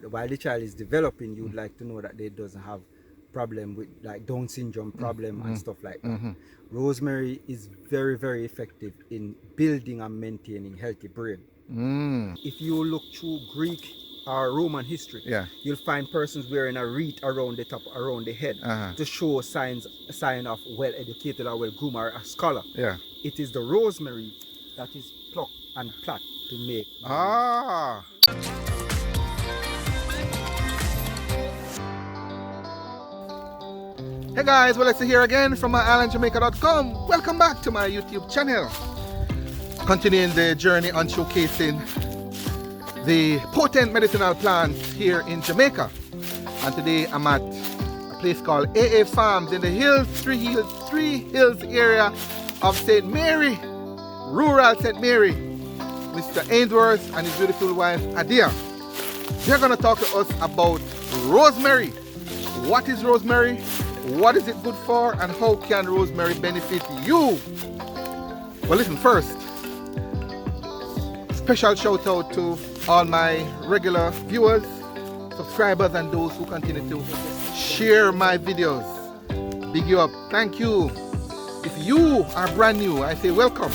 while the child is developing, you'd like to know that they doesn't have problem with like Down syndrome problem and stuff like that. Rosemary is very, very effective in building and maintaining healthy brain. If you look through Greek or Roman history, you'll find persons wearing a wreath around the top, around the head, to show sign of well-educated or well-groomed or a scholar. It is the rosemary that is plucked and plaited to make. Hey guys, well, it's here again from My-Island-Jamaica.com. Welcome back to my YouTube channel. Continuing the journey on showcasing the potent medicinal plants here in Jamaica. And today I'm at a place called AA Farms in the hills, Three Hills area of St. Mary, rural St. Mary. Mr. Ainsworth and his beautiful wife Adia. They're going to talk to us about rosemary. What is rosemary? What is it good for? And how can rosemary benefit you? Well, listen, first, special shout out to all my regular viewers, subscribers, and those who continue to share my videos. Big you up. Thank you. If you are brand new, I say welcome.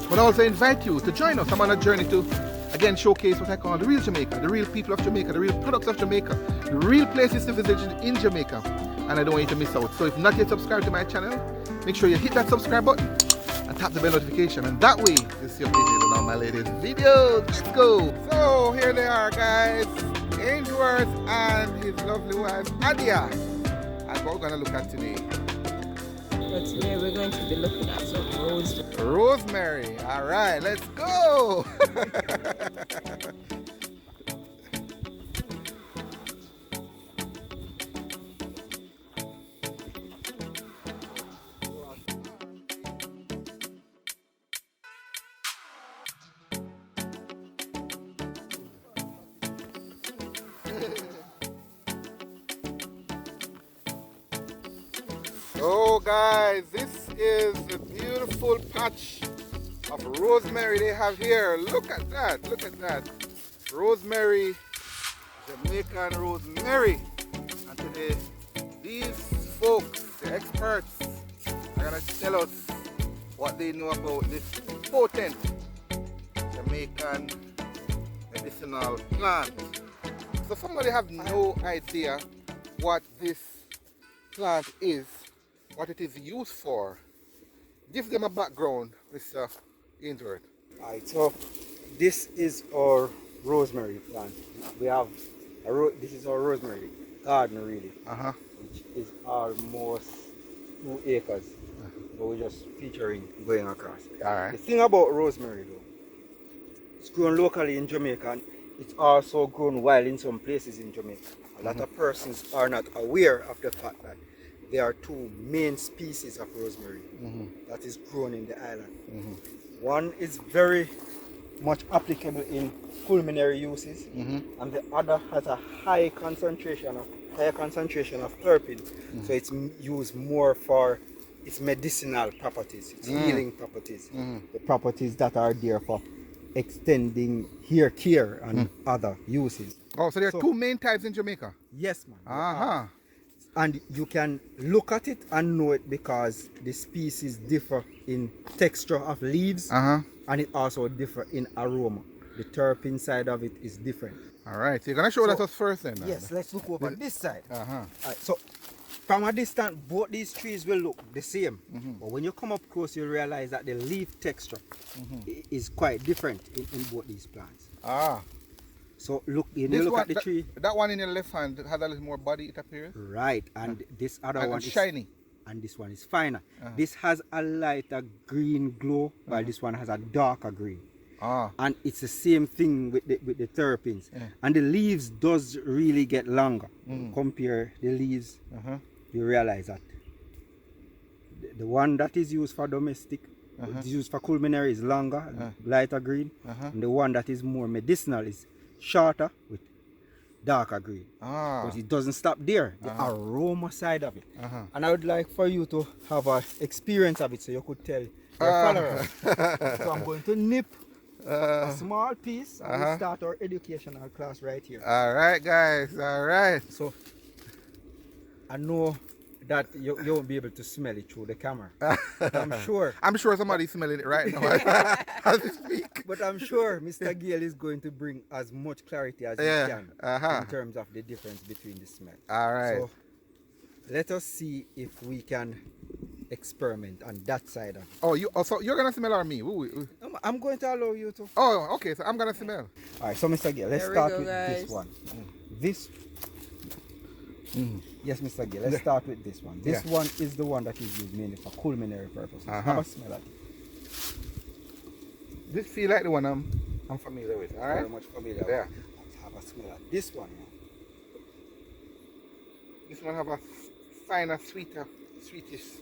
But I also invite you to join us. I'm on a journey to, again, showcase what I call the real Jamaica, the real people of Jamaica, the real products of Jamaica, the real places to visit in Jamaica. And I don't want you to miss out. So if not yet subscribed to my channel, make sure you hit that subscribe button and tap the bell notification. And that way, you'll see updated on all my latest videos. Let's go. So here they are, guys. Ainsworth and his lovely wife, Adia. And what we're going to look at today. But today we're going to be looking at some rosemary. All right, let's go. So guys, this is a beautiful patch of rosemary they have here. Look at that, look at that. Rosemary, Jamaican rosemary. And today, these folks, the experts, are gonna tell us what they know about this potent Jamaican medicinal plant. So somebody have no idea what this plant is, what it is used for. Give them a background, Mr. Ainsworth. Alright, so this is our rosemary plant. We have this is our rosemary garden really, which is almost 2 acres, but we're just featuring going across. Alright. The thing about rosemary though, it's grown locally in Jamaica and it's also grown wild in some places in Jamaica. A lot of persons are not aware of the fact that there are 2 main species of rosemary that is grown in the island. One is very much applicable in culinary uses, and the other has a higher concentration of terpene. So it's used more for its medicinal properties, its healing properties, the properties that are there for extending hair care and other uses. Oh, so there are 2 main types in Jamaica? Yes, man. And you can look at it and know it because the species differ in texture of leaves, and it also differ in aroma. The terpene side of it is different. All right, so you're gonna show that us first then? Yes, let's look over this side. Right, so from a distance, both these trees will look the same, but when you come up close, you realize that the leaf texture is quite different in both these plants. So look, you look at the tree. That one in your left hand has a little more body, it appears. Right, and this other one is shiny. And this one is finer. This has a lighter green glow, while this one has a darker green. And it's the same thing with the terpenes. And the leaves does really get longer. Compare the leaves, you realize that the one that is used for domestic, used for culinary is longer, lighter green, and the one that is more medicinal is shorter with darker green. But it doesn't stop there, the aroma side of it. And I would like for you to have an experience of it so you could tell your followers. So I'm going to nip a small piece, and we start our educational class right here. All right, guys. All right. So I know that you won't be able to smell it through the camera, but I'm sure. I'm sure somebody's smelling it right now as we speak. But I'm sure Mr. Gale is going to bring as much clarity as he can in terms of the difference between the smell. All right. So let us see if we can experiment on that side of it. Oh, so you're gonna smell or me? I'm going to allow you to. Oh, okay. So I'm gonna smell. All right. So Mr. Gale, let's There we start go, with guys. this one. This. Yes, Mr. Gale. Let's start with this one. This one is the one that is used mainly for culinary purposes. Have a smell at it. This feel like the one I'm familiar with. All right. Very much familiar. Yeah. Let's have a smell at this one now. This one have a finer, sweetish.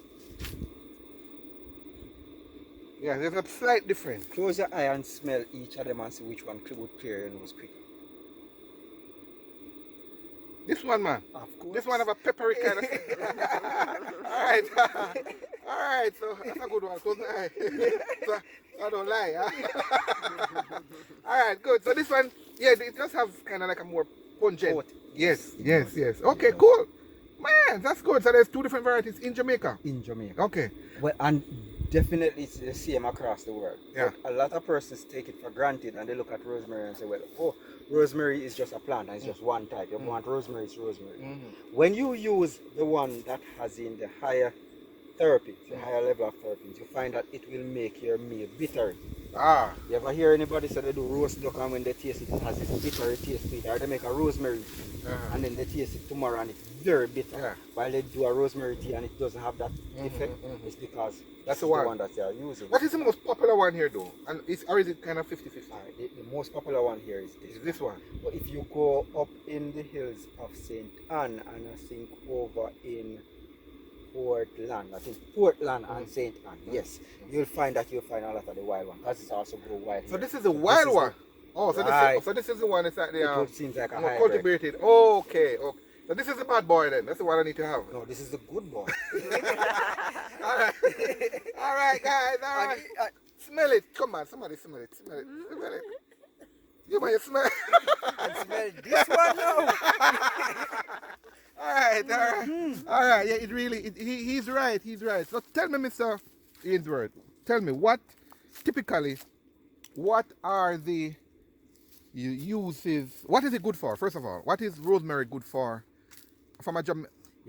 Yeah, there's a slight difference. Close your eye and smell each of them and see which one would clear your nose quicker. This one, man. Of course. This one have a peppery kind of thing. Alright. Alright, so that's a good one. So I don't lie. Alright, good. So this one, yeah, it does have kind of like a more pungent. Yes. Okay, cool. Man, that's good. So there's two different varieties in Jamaica. In Jamaica. Okay. Well, and definitely it's the same across the world. Yeah. But a lot of persons take it for granted and they look at rosemary and say, well, oh, rosemary is just a plant and it's just one type. You want rosemary, it's rosemary. When you use the one that has in the higher therapy, the higher level of therapies, you find that it will make your meal bitter. You ever hear anybody say they do roast duck and when they taste it, it has this bitter taste to it, or they make a rosemary and then they taste it tomorrow and it's very bitter. While they do a rosemary tea and it doesn't have that effect, it's because that's the one that they are using. What is the most popular one here though? And or is it kind of 50-50? The most popular one here is this. Is this one? But if you go up in the hills of St. Anne and I think over in Portland and St. Anne, yes, you'll find a lot of the wild one because it's also grow wild. So here. this is the wild one. So this is the one that's like it seems like a more hybrid. cultivated. Okay. So this is the bad boy then. That's the one I need to have. No, this is the good boy. All right, guys. All right. Smell it. Come on, somebody smell it. Smell it. You might smell it. And smell this one now. All right. Yeah, he's right. So tell me, Mr. Ainsworth, tell me what are the uses? What is it good for? First of all, what is rosemary good for from a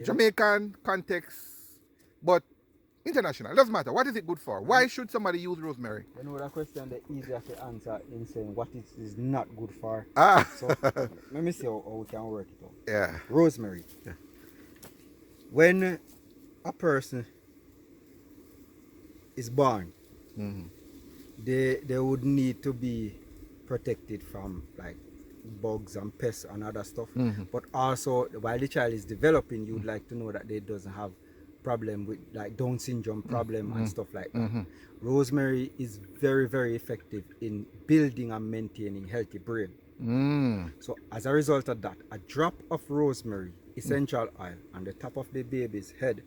Jamaican context, but international? It doesn't matter. What is it good for? Why should somebody use rosemary? You know that question, the easier to answer in saying what it is not good for. So let me see how we can work it out. Yeah. Rosemary. Yeah. When a person is born, they would need to be protected from like bugs and pests and other stuff. But also while the child is developing, you'd like to know that they doesn't have problem with like Down syndrome problem and stuff like that. Rosemary is very, very effective in building and maintaining healthy brain. So as a result of that, a drop of rosemary essential oil on the top of the baby's head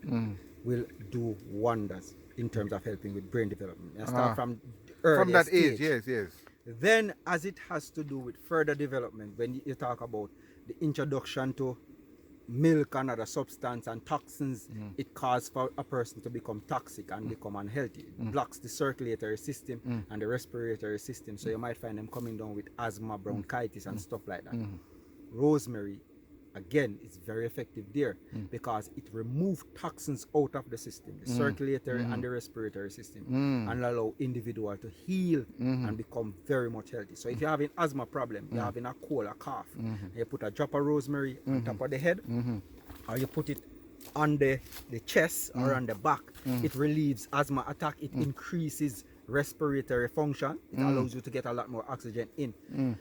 will do wonders in terms of helping with brain development. And start from that stage. age, yes. Then as it has to do with further development, when you talk about the introduction to milk and other substance and toxins, it causes for a person to become toxic and become unhealthy. It blocks the circulatory system and the respiratory system, so you might find them coming down with asthma, bronchitis and stuff like that. Rosemary, again, is very effective there because it removes toxins out of the system, the circulatory and the respiratory system, and allow individual to heal and become very much healthy. So if you're having asthma problem, you're having a cold, a cough, and you put a drop of rosemary on top of the head, or you put it on the chest or on the back, it relieves asthma attack, it increases respiratory function, it allows you to get a lot more oxygen in.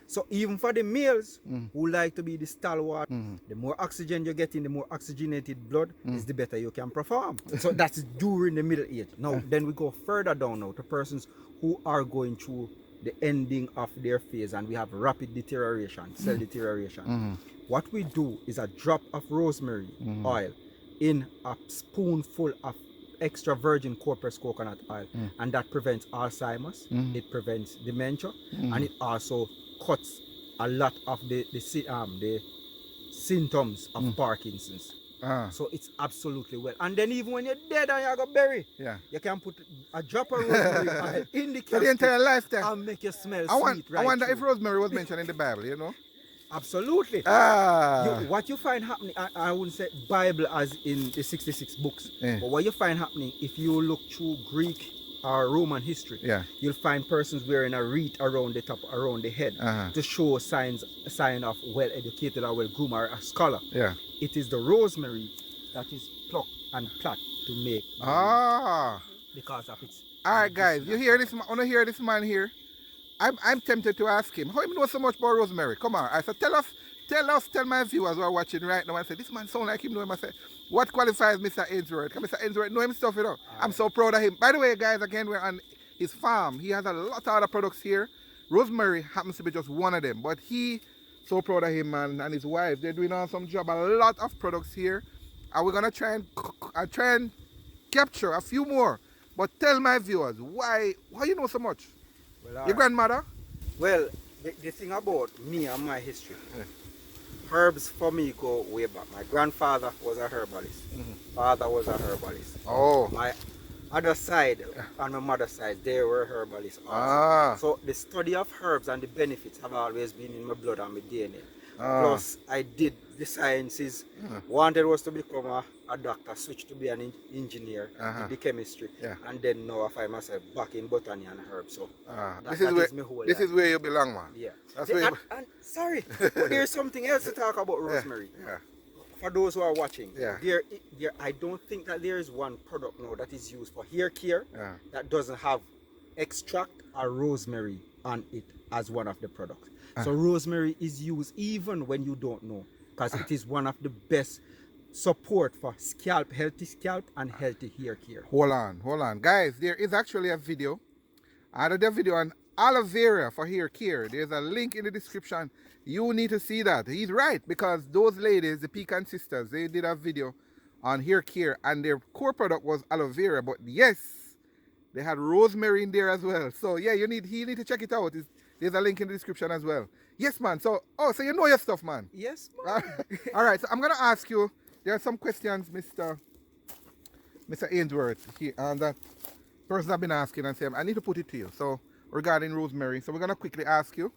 So even for the males who like to be the stalwart, the more oxygen you get in, the more oxygenated blood is the better you can perform. So that's during the middle age. Now then we go further down now to persons who are going through the ending of their phase and we have rapid deterioration, cell deterioration. What we do is a drop of rosemary oil in a spoonful of extra virgin coarse coconut oil, and that prevents Alzheimer's, it prevents dementia, and it also cuts a lot of the symptoms of Parkinson's. So it's absolutely well. And then even when you're dead and you go bury, you can put a drop of rosemary oil in the For the entire lifetime. and make you smell I sweet right wonder through. if rosemary was mentioned in the Bible, you know? Absolutely. What you find happening, I wouldn't say Bible as in the 66 books, but what you find happening, if you look through Greek or Roman history, you'll find persons wearing a wreath around the top, around the head, to show sign of well-educated or well-groomed or a scholar. It is the rosemary that is plucked and plucked to make because of its. All right, guys, you hear this? I want to hear this man here. I'm tempted to ask him, how he know so much about rosemary? Come on. I said, tell my viewers who are watching right now. I said, this man sound like him know him. I said, what qualifies Mr. Ainsworth? Mr. Ainsworth know him stuff, you know. I'm so proud of him. By the way, guys, again, we're on his farm. He has a lot of other products here. Rosemary happens to be just one of them. But he, so proud of him, man, and his wife. They're doing awesome job. A lot of products here. And we're going to try and capture a few more. But tell my viewers, why you know so much? Well, Your grandmother? Well, the thing about me and my history, herbs for me go way back. My grandfather was a herbalist. Father was a herbalist. Oh. My other side, on my mother's side, they were herbalists also. So the study of herbs and the benefits have always been in my blood and my DNA. Plus, I did the sciences. Wanted was to become a doctor, switched to be an engineer, did the chemistry, and then now I find myself back in botany and herbs. So this is where you belong, man. Yeah. That's where and sorry, but there's something else to talk about rosemary. For those who are watching, I don't think that there is one product now that is used for hair care that doesn't have extract or rosemary on it as one of the products. So rosemary is used even when you don't know, because it is one of the best support for healthy scalp and healthy hair care. Hold on. Guys, there is actually a video. I did a video on aloe vera for hair care. There's a link in the description. You need to see that. He's right, because those ladies, the Pecan sisters, they did a video on hair care and their core product was aloe vera, but yes, they had rosemary in there as well. So yeah, you need to check it out. There's a link in the description as well. Yes, man. So so you know your stuff, man. Yes, man. All right, so I'm gonna ask you, there are some questions, Mr. Ainsworth, and that person have been asking and saying, I need to put it to you. So regarding rosemary, so we're gonna quickly ask you,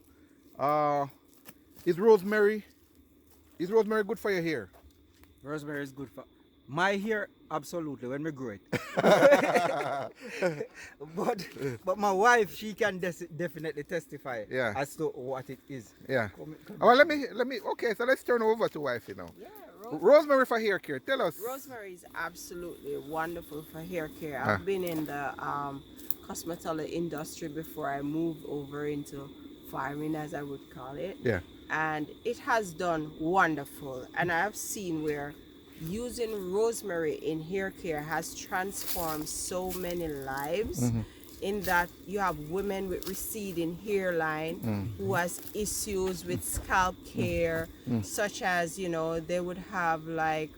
is rosemary good for your hair? Rosemary is good for my hair, absolutely, when we grow it. but my wife, she can definitely testify as to what it is. Well, let me. Okay, so let's turn over to wifey now. Rosemary for hair care. Tell us. Rosemary is absolutely wonderful for hair care. I've been in the cosmetology industry before I moved over into farming, as I would call it. And it has done wonderful. And I've seen where using rosemary in hair care has transformed so many lives, in that you have women with receding hairline who has issues with scalp care, such as, they would have like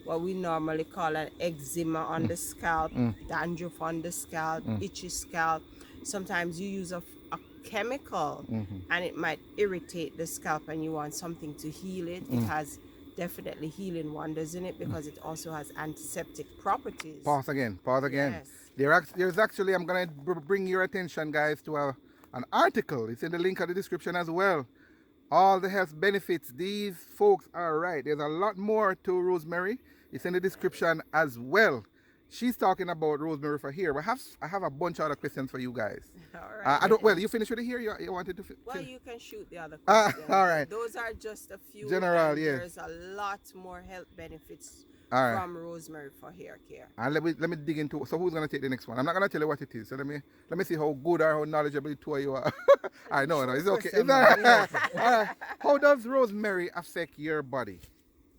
what we normally call an eczema on the scalp, dandruff on the scalp, itchy scalp. Sometimes you use a chemical and it might irritate the scalp and you want something to heal it. It has definitely healing wonders in it because it also has antiseptic properties. Pause again. Yes. There's actually, I'm going to bring your attention, guys, to an article. It's in the link of the description as well. All the health benefits. These folks are right. There's a lot more to rosemary. It's in the description as well. She's talking about rosemary for hair. I have a bunch of other questions for you guys. All right. Well, you finished with the hair? You wanted to Well, you can shoot the other questions. All right. Those are just a few. General, yeah. There's a lot more health benefits from rosemary for hair care. And let me dig into. So who's gonna take the next one? I'm not gonna tell you what it is. So let me see how good or how knowledgeable the two of you are. I know, it's okay. It's all right. All right. How does rosemary affect your body?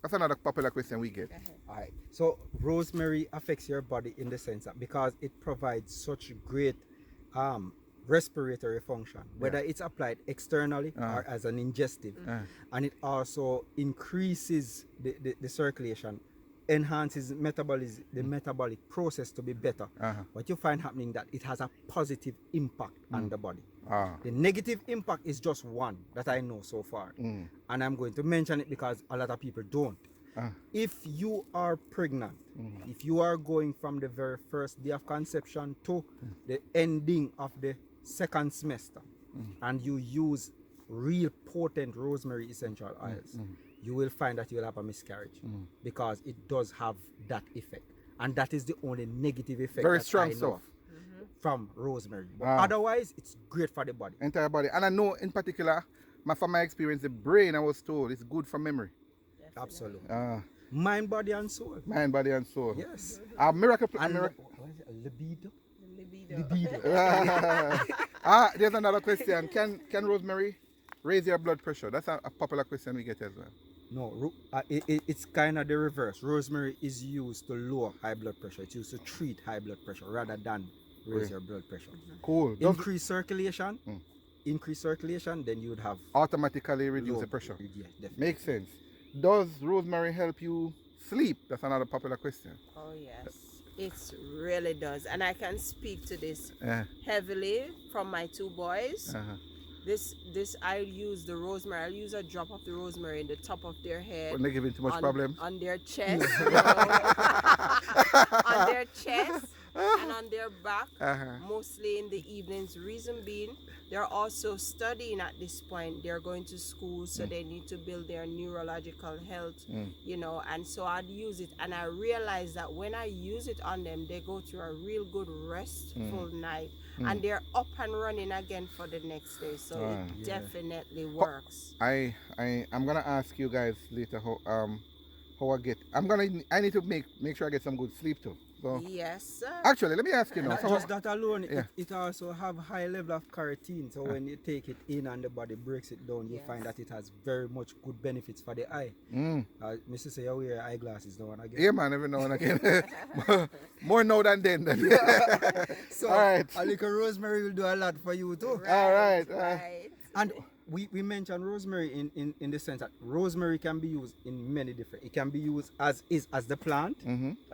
That's another popular question we get. All right. So rosemary affects your body in the sense that because it provides such great respiratory function, whether it's applied externally or as an ingestive, and it also increases the circulation enhances the metabolic process to be better. What you find happening that it has a positive impact on the body. The negative impact is just one that I know so far, and I'm going to mention it because a lot of people don't. If you are pregnant, if you are going from the very first day of conception to the ending of the second semester, and you use real potent rosemary essential oils, you will find that you will have a miscarriage because it does have that effect, and that is the only negative effect Very that strong I know stuff. of from rosemary. But otherwise, it's great for the body. Entire body. And I know in particular, from my experience, the brain, I was told, is good for memory. Absolutely. Mind, body, and soul. Mind, body, and soul. Yes. Miracle. And Libido. There's another question. Can rosemary raise your blood pressure? That's a popular question we get as well. No, it's kind of the reverse. Rosemary is used to lower high blood pressure. It's used to treat high blood pressure rather than raise your blood pressure. Cool. Increase circulation. Increase circulation, then you would have automatically reduce the pressure. Yeah, definitely. Makes sense. Does rosemary help you sleep? That's another popular question. Oh yes, it really does, and I can speak to this heavily from my two boys. This I use the rosemary. I use a drop of the rosemary in the top of their head. Wouldn't they give it too much problems? On their chest, on their chest, and on their back, mostly in the evenings. Reason being, they're also studying at this point. They're going to school, so they need to build their neurological health, you know. And so I'd use it, and I realize that when I use it on them, they go through a real good restful night, and they're up and running again for the next day. So it definitely works. I'm gonna ask you guys later how I need to make sure I get some good sleep too. So Yes, sir. actually, let me ask you now. Not just that alone, it also have high level of carotene. So when you take it in and the body breaks it down, you find that it has very much good benefits for the eye. Mr. Say, you wear eyeglasses now and again. Yeah, man, every now and again. More now than then. So all right. a little rosemary will do a lot for you too. All right. And we mentioned rosemary in the sense that rosemary can be used in many different. It can be used as the plant,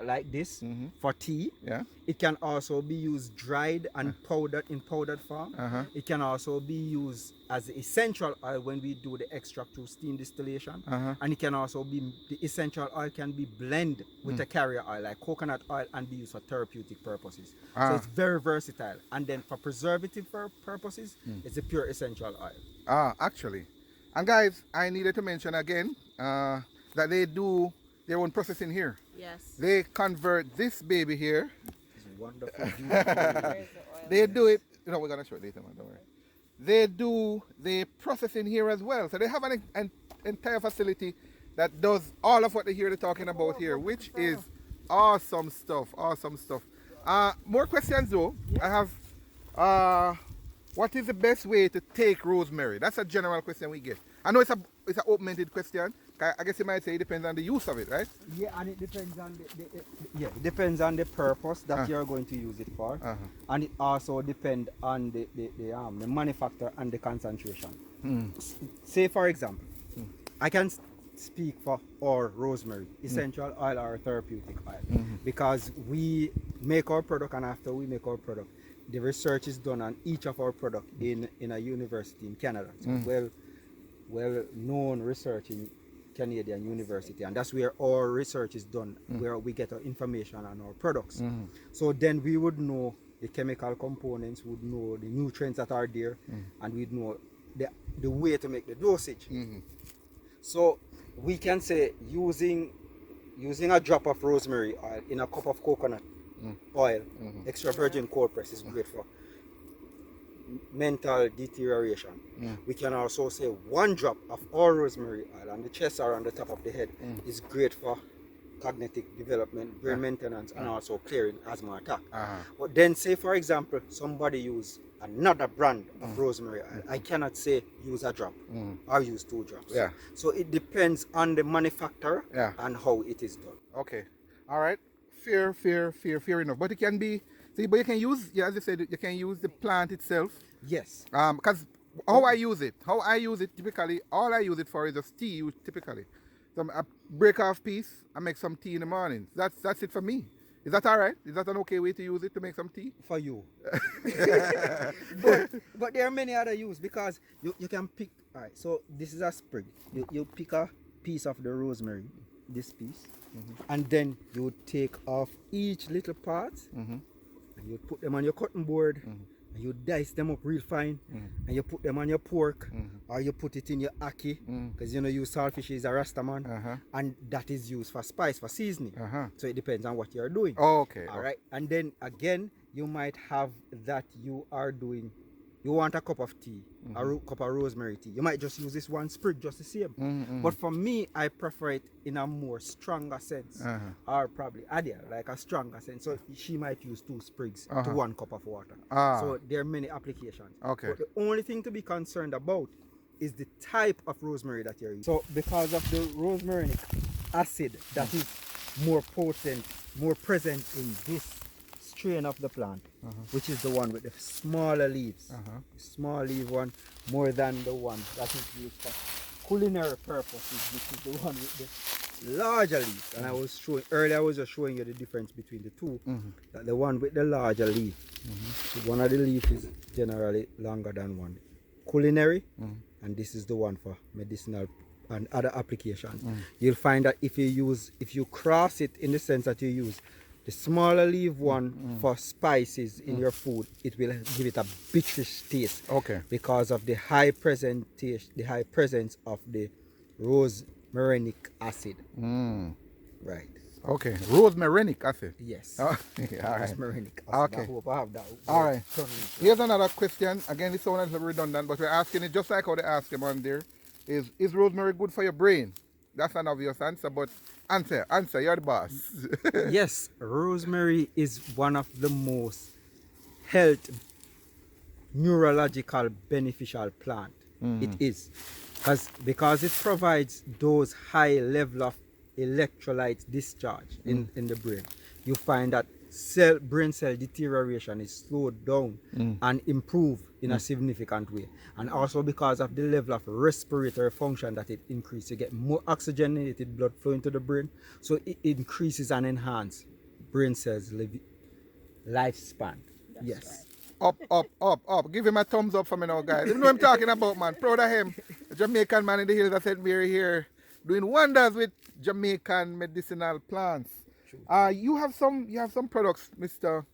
like this, for tea. Yeah. It can also be used dried and powdered in powdered form. It can also be used as essential oil when we do the extract through steam distillation. And it can also be, the essential oil can be blended with a carrier oil like coconut oil and be used for therapeutic purposes. So it's very versatile. And then for preservative purposes, it's a pure essential oil. Actually. And guys, I needed to mention again that they do their own processing here. Yes. They convert this baby here. It's wonderful. They do it, we're going to show it later, man, don't worry. They do the processing here as well. So they have an entire facility that does all of what they hear they're talking about here, which is awesome stuff, more questions though. I have, what is the best way to take rosemary? That's a general question we get. I know it's an open-ended question. I guess you might say it depends on the use of it, right? Yeah, and it depends on it depends on the purpose that you're going to use it for, and it also depends on the manufacturer and the concentration. Say for example, I can speak for our rosemary essential oil or therapeutic oil because we make our product, and after we make our product, the research is done on each of our product in a university in Canada. So well known research in Canadian university, and that's where our research is done, where we get our information on our products. So then we would know the chemical components, would know the nutrients that are there, and we'd know the way to make the dosage. So we can say using a drop of rosemary oil in a cup of coconut oil, extra virgin cold press, is great for mental deterioration. We can also say 1 drop of all rosemary oil on the chest or on the top of the head is great for cognitive development, brain maintenance, and also clearing asthma attack. But then say for example somebody use another brand of rosemary oil, I cannot say use a drop or use 2 drops. So it depends on the manufacturer and how it is done. Okay. All right. Fair enough. But it can be, but you can use, as you said, you can use the plant itself. Yes. Because how I use it typically, all I use it for is just tea typically. a break off piece and make some tea in the morning. That's it for me. Is that all right? Is that an okay way to use it to make some tea? For you. but there are many other use because you can pick. All right, so this is a sprig. You pick a piece of the rosemary, this piece, and then you would take off each little part, and you put them on your cutting board, and you dice them up real fine, and you put them on your pork, or you put it in your ackee, because you know you saltfish is a rastaman, and that is used for spice, for seasoning. So it depends on what you're doing. Oh, okay. All right, and then again you might have that you are doing. You want a cup of tea, a cup of rosemary tea. You might just use this one sprig just the same. But for me, I prefer it in a more stronger sense, or probably Adia, like a stronger sense. So she might use 2 sprigs to 1 cup of water. So there are many applications. Okay. But the only thing to be concerned about is the type of rosemary that you're using. So because of the rosmarinic acid that is more potent, more present in this strain of the plant, which is the one with the smaller leaves. The small leaf one more than the one that is used for culinary purposes, which is the one with the larger leaves. And I was showing earlier, I was just showing you the difference between the two. That the one with the larger leaf, one of the leaf is generally longer than one culinary, and this is the one for medicinal and other applications. You'll find that if you cross it in the sense that you use the smaller leaf one for spices in your food, it will give it a bitter taste. Okay. Because of the high presence of the rosmarinic acid. Right. Okay. Rosmarinic acid. Yes. Oh, yeah, all right. Rosmarinic acid. Okay. I hope I have that. All right. Here's another question. Again, it's sounds a little redundant, but we're asking it just like how they asked him on there. Is rosemary good for your brain? That's an obvious answer, but answer, you're the boss. Yes, rosemary is one of the most health, neurological, beneficial plant. It is. Because it provides those high level of electrolyte discharge in the brain. You find that brain cell deterioration is slowed down and improved in a significant way. And also because of the level of respiratory function that it increases, you get more oxygenated blood flow into the brain, so it increases and enhances brain cells lifespan. That's Yes. right. Up. Give him a thumbs up for me now, guys. You know what I'm talking about, man. Proud of him. A Jamaican man in the hills that said we're here doing wonders with Jamaican medicinal plants. You have some products, Mr.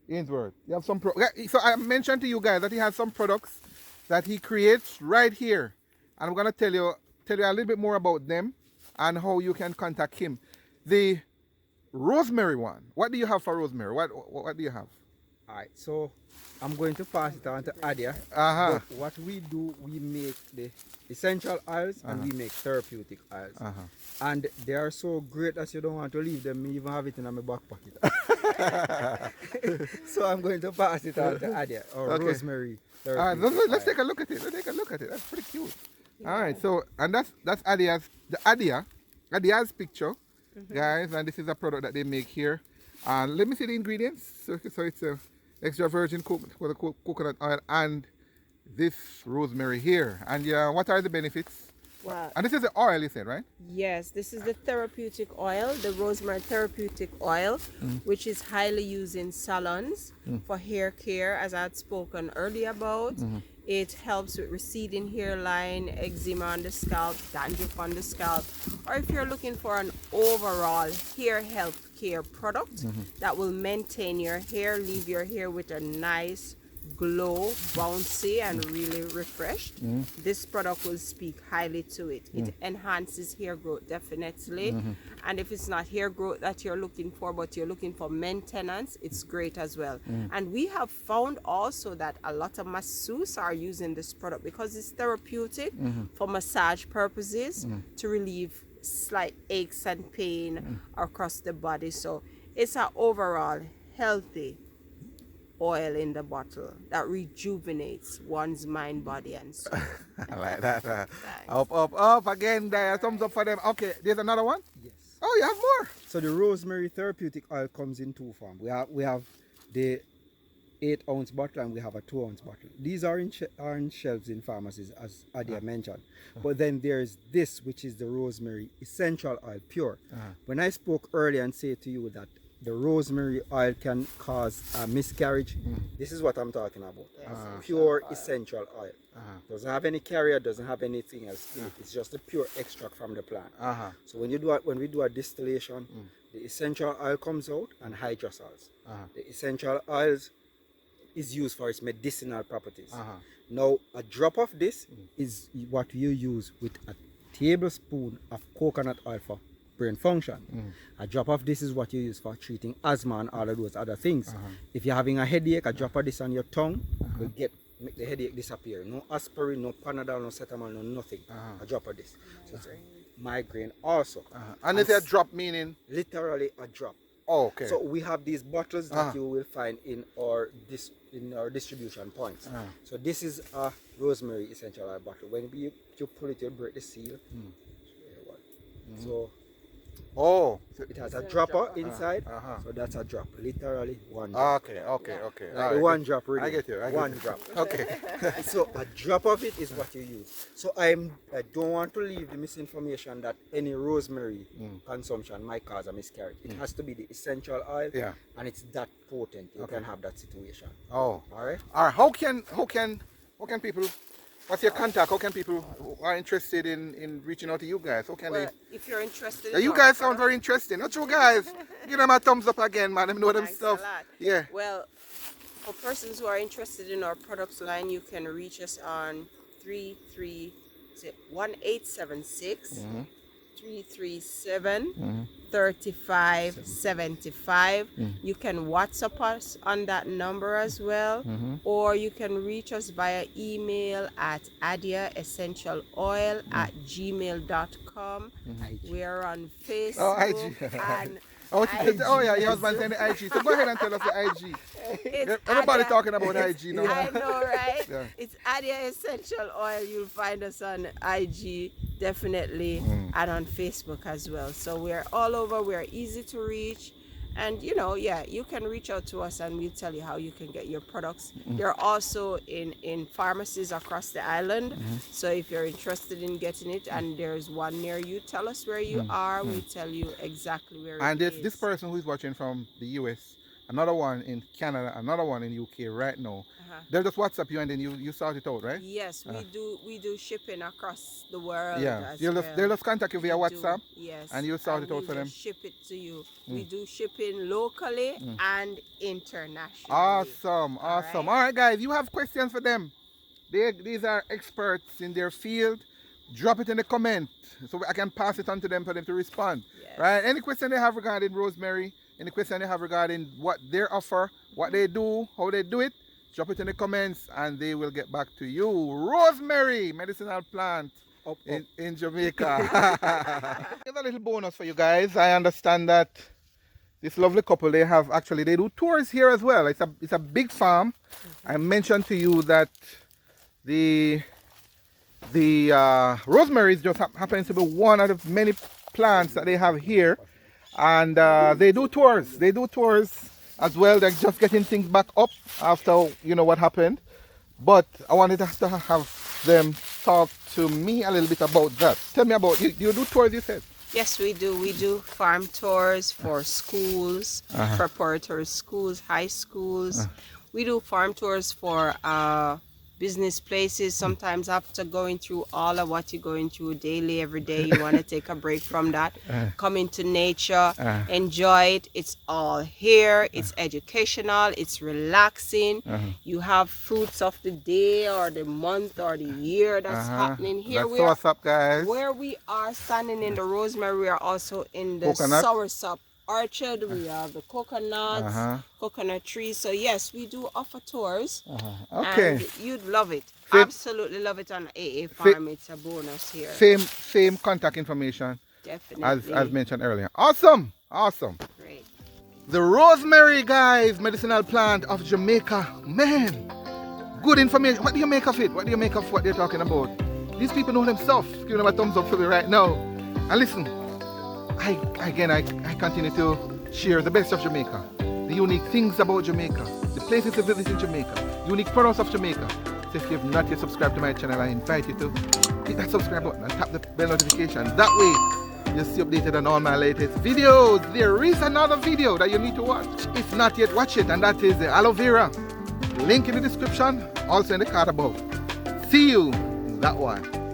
Ainsworth. You have some so I mentioned to you guys that he has some products that he creates right here. And I'm gonna tell you a little bit more about them and how you can contact him. The rosemary one. What do you have for rosemary? What do you have? All right, so I'm going to pass it on to Adia. But what we do, we make the essential oils and we make therapeutic oils. And they are so great that you don't want to leave them. I even have it in my back pocket. So I'm going to pass it on to Adia, or rosemary therapeutic. All right, let's take a look at it. That's pretty cute. Yeah. All right, so and that's Adia's picture, guys, and this is a product that they make here. And let me see the ingredients. So it's a extra virgin coconut oil and this rosemary here. And what are the benefits? Well, and this is the oil, you said, right? yes, this is the therapeutic oil, the rosemary therapeutic oil, which is highly used in salons for hair care, as I had spoken earlier about. It helps with receding hairline, eczema on the scalp, dandruff on the scalp, or if you're looking for an overall hair health care product that will maintain your hair, leave your hair with a nice glow, bouncy, and really refreshed, this product will speak highly to it. It enhances hair growth definitely, and if it's not hair growth that you're looking for, but you're looking for maintenance, it's great as well. And we have found also that a lot of masseuses are using this product because it's therapeutic for massage purposes to relieve slight aches and pain across the body. So it's an overall healthy oil in the bottle that rejuvenates one's mind, body, and soul. I like that. Up again there. Thumbs up for them. Okay, there's another one? Yes. Oh, you have more? So the rosemary therapeutic oil comes in 2 forms. We have the 8-ounce bottle and we have a 2-ounce bottle. These are in shelves in pharmacies, as Adia mentioned. But then there's this, which is the rosemary essential oil, pure. When I spoke earlier and said to you that the rosemary oil can cause a miscarriage, this is what I'm talking about. Pure essential oil. Doesn't have any carrier, doesn't have anything else in it. It's just a pure extract from the plant. So when we do a distillation, the essential oil comes out and hydrosols. The essential oils is used for its medicinal properties. Now, a drop of this is what you use with a tablespoon of coconut oil for brain function. A drop of this is what you use for treating asthma and all of those other things. If you're having a headache, a drop of this on your tongue will make the headache disappear. No aspirin, no Panadol, no Cetamol, no nothing. A drop of this. So it's migraine also. And is a drop meaning? Literally a drop. Oh, okay. So we have these bottles that you will find in our distribution points. So this is a rosemary essential oil bottle. When you pull it, you break the seal. So it has a dropper inside. So that's a drop, literally one drop. Okay. Like one drop, really. I get you. One drop. Okay. So a drop of it is what you use. So I don't want to leave the misinformation that any rosemary consumption might cause a miscarriage. It has to be the essential oil, and it's that potent. You can have that situation. All right. How can people? What's your contact? How can people who are interested in reaching out to you guys? How can they? If you're interested, You guys sound very interesting. Not true, guys. Give them a thumbs up again, man. Them know them stuff. Yeah. Well, for persons who are interested in our products line, you can reach us on 1876 337 3575. You can WhatsApp us on that number as well, or you can reach us via email at adiaessentialoil@gmail.com. We are on Facebook. Oh, IG. And IG. Oh yeah, your husband saying the IG. So go ahead and tell us the IG. Everybody talking about IG now. I know, right? It's Adia Essential Oil. You'll find us on IG, definitely, and on Facebook as well. So we're all over. We're easy to reach. And you can reach out to us and we'll tell you how you can get your products. They're also in pharmacies across the island. So if you're interested in getting it and there's one near you, tell us where you are. We'll tell you exactly where and it is. This person who's watching from the US, another one in Canada, another one in UK right now. They'll just WhatsApp you and then you sort it out, right? Yes, we do shipping across the world. They'll just contact you via WhatsApp. Yes, and you sort it out for them. Ship it to you. We do shipping locally and internationally. Awesome. All right, guys, you have questions for them. These are experts in their field. Drop it in the comment so I can pass it on to them for them to respond. Right? Any question they have regarding rosemary, any question they have regarding what their offer, what they do, how they do it, drop it in the comments and they will get back to you. Rosemary, medicinal plant in Jamaica. Here's a little bonus for you guys. I understand that this lovely couple, they do tours here as well. It's a big farm. I mentioned to you that the rosemary just happens to be one of the many plants that they have here, and they do tours. As well. They're just getting things back up after what happened. But I wanted to have them talk to me a little bit about that. Tell me about you do tours, you said? Yes, we do. We do farm tours for schools, preparatory schools, high schools. We do farm tours for business places. Sometimes after going through all of what you're going through daily, every day, you want to take a break from that. Come into nature, enjoy it. It's all here. It's educational. It's relaxing. You have fruits of the day or the month or the year that's happening here. That's what's up, guys. Where we are standing in the rosemary, we are also in the soursop orchard. We have the coconuts, coconut trees. So yes, we do offer tours. And you'd love it. Absolutely love it on AA Farm. It's a bonus here. Same contact information. Definitely. As mentioned earlier. Awesome. Great. The rosemary, guys, medicinal plant of Jamaica. Man, good information. What do you make of it? What do you make of what they're talking about? These people know themselves. Give them a thumbs up for me right now. And listen, I continue to share the best of Jamaica, the unique things about Jamaica, the places to visit in Jamaica, unique products of Jamaica. So if you have not yet subscribed to my channel, I invite you to hit that subscribe button and tap the bell notification. That way, you'll see updated on all my latest videos. There is another video that you need to watch. If not yet, watch it, and that is the aloe vera. Link in the description, also in the card above. See you in that one.